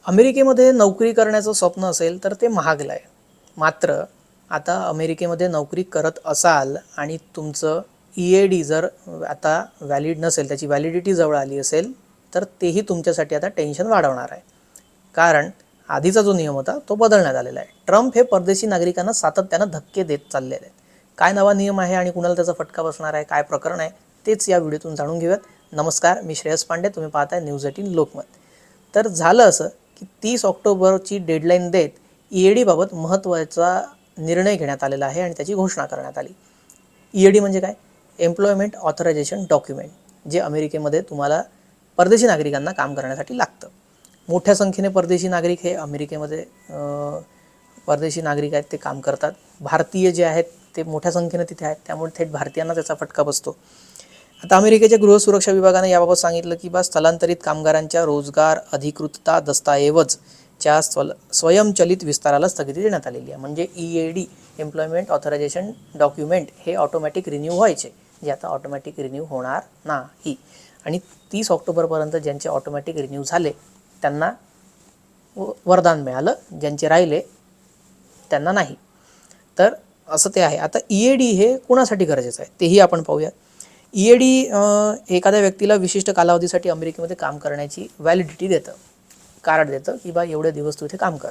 अमेरिकेमध्ये नोकरी करण्याचं स्वप्न असेल तर ते महागलं आहे. मात्र आता अमेरिकेमध्ये नोकरी करत असाल आणि तुमचं EAD जर आता व्हॅलिड नसेल, त्याची व्हॅलिडिटी जवळ आली असेल, तर तेही तुमच्यासाठी आता टेन्शन वाढवणार आहे. कारण आधीचा जो नियम होता तो बदलण्यात आलेला आहे. ट्रम्प हे परदेशी नागरिकांना सातत्यानं धक्के देत चाललेले आहेत. काय नवा नियम आहे आणि कुणाला त्याचा फटका बसणार आहे, काय प्रकरण आहे, तेच या व्हिडिओतून जाणून घेऊयात. नमस्कार, मी श्रेयस पांडे, तुम्ही पाहताय न्यूज 18 लोकमत. तर झालं असं की 30 ऑक्टोबरची डेडलाईन देत EAD बाबत महत्त्वाचा निर्णय घेण्यात आलेला आहे आणि त्याची घोषणा करण्यात आली. EAD म्हणजे काय? एम्प्लॉयमेंट ऑथरायझेशन डॉक्युमेंट, जे अमेरिकेमध्ये तुम्हाला परदेशी नागरिकांना काम करण्यासाठी लागतं. मोठ्या संख्येने परदेशी नागरिक हे अमेरिकेमध्ये परदेशी नागरिक आहेत, ते काम करतात. भारतीय जे आहेत ते मोठ्या संख्येने तिथे आहेत, त्यामुळे थेट भारतीयांना त्याचा फटका बसतो. आता अमेरिकेच्या गृहसुरक्षा विभागाने याबाबत सांगितलं की स्थलांतरित कामगारांच्या रोजगार अधिकृतता दस्तऐवजच्या स्वयंचलित विस्ताराला स्थगिती देण्यात आलेली आहे. म्हणजे EAD एम्प्लॉयमेंट ऑथरायझेशन डॉक्युमेंट हे ऑटोमॅटिक रिन्यू व्हायचे, जे आता ऑटोमॅटिक रिन्यू होणार नाही. आणि 30 ऑक्टोबरपर्यंत ज्यांचे ऑटोमॅटिक रिन्यू झाले त्यांना वरदान मिळालं, ज्यांचे राहिले त्यांना नाही. तर असं ते आहे. आता EAD हे कोणासाठी गरजेचं आहे तेही आपण पाहूया. EAD एखाद्या व्यक्तीला विशिष्ट कालावधीसाठी अमेरिकेमध्ये काम करण्याची व्हॅलिडिटी देतं, कार्ड देतं की एवढे दिवस तू इथे काम कर.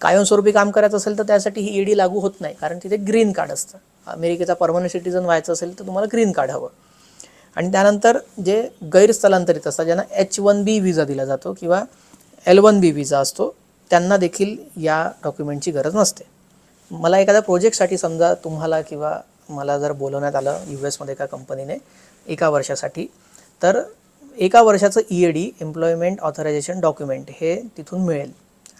कायमस्वरूपी काम करायचं असेल तर त्यासाठी ही EAD लागू होत नाही, कारण तिथे ग्रीन कार्ड असतं. अमेरिकेचा परमनंट सिटीजन व्हायचं असेल तर तुम्हाला ग्रीन कार्ड हवं. आणि त्यानंतर जे गैरस्थलांतरित असतात, ज्यांना H-1B विजा दिला जातो किंवा L-1B विजा असतो, त्यांना देखील या डॉक्युमेंटची गरज नसते. मला एखाद्या प्रोजेक्टसाठी समजा तुम्हाला किंवा मला जर बोलवण्यात आलं US एका कंपनीने 1 वर्षासाठी, तर 1 वर्षाचं EAD एम्प्लॉयमेंट ऑथरायझेशन डॉक्युमेंट हे तिथून मिळेल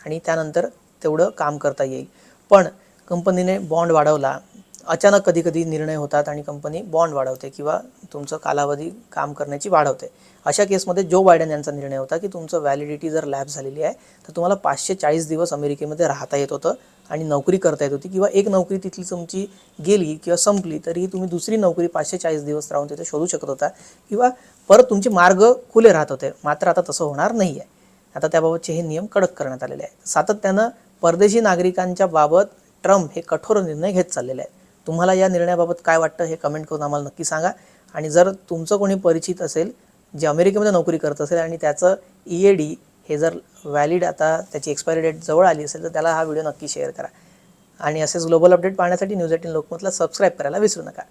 आणि त्यानंतर तेवढं काम करता येईल. पण कंपनीने बॉन्ड वाढवला, अचानक कधी कधी निर्णय होतात आणि कंपनी बॉन्ड वाढवते किंवा तुमचं कालावधी काम करण्याची वाढवते. अशा केसमध्ये जो बायडन यांचा निर्णय होता की तुमचं व्हॅलिडिटी जर लॅप झालेली आहे तर तुम्हाला 540 दिवस अमेरिकेमध्ये राहता येत होतं आणि नोकरी करता येत होती, किंवा एक नोकरी तिथली तुमची गेली किंवा संपली तरी तुम्ही दुसरी नोकरी 540 दिवस राहून तिथे शोधू शकत होता किंवा परत तुमचे मार्ग खुले राहत होते. मात्र आता तसं होणार नाही आहे. आता त्याबाबतचे हे नियम कडक करण्यात आलेले आहेत. सातत्यानं परदेशी नागरिकांच्या बाबत ट्रम्प हे कठोर निर्णय घेत चाललेले आहेत. तुम्हाला या निर्णयाबाबत काय वाटतं हे कमेंट करून आम्हाला नक्की सांगा. आणि जर तुमचं कोणी परिचित असेल जे अमेरिकेमध्ये नोकरी करत असेल आणि त्याचं EAD हे जर व्हॅलिड, आता त्याची एक्सपायरी डेट जवळ आली असेल, तर त्याला हा व्हिडिओ नक्की शेअर करा. आणि असेच ग्लोबल अपडेट पाहण्यासाठी न्यूज 18 लोकमतला सबस्क्राईब करायला विसरू नका.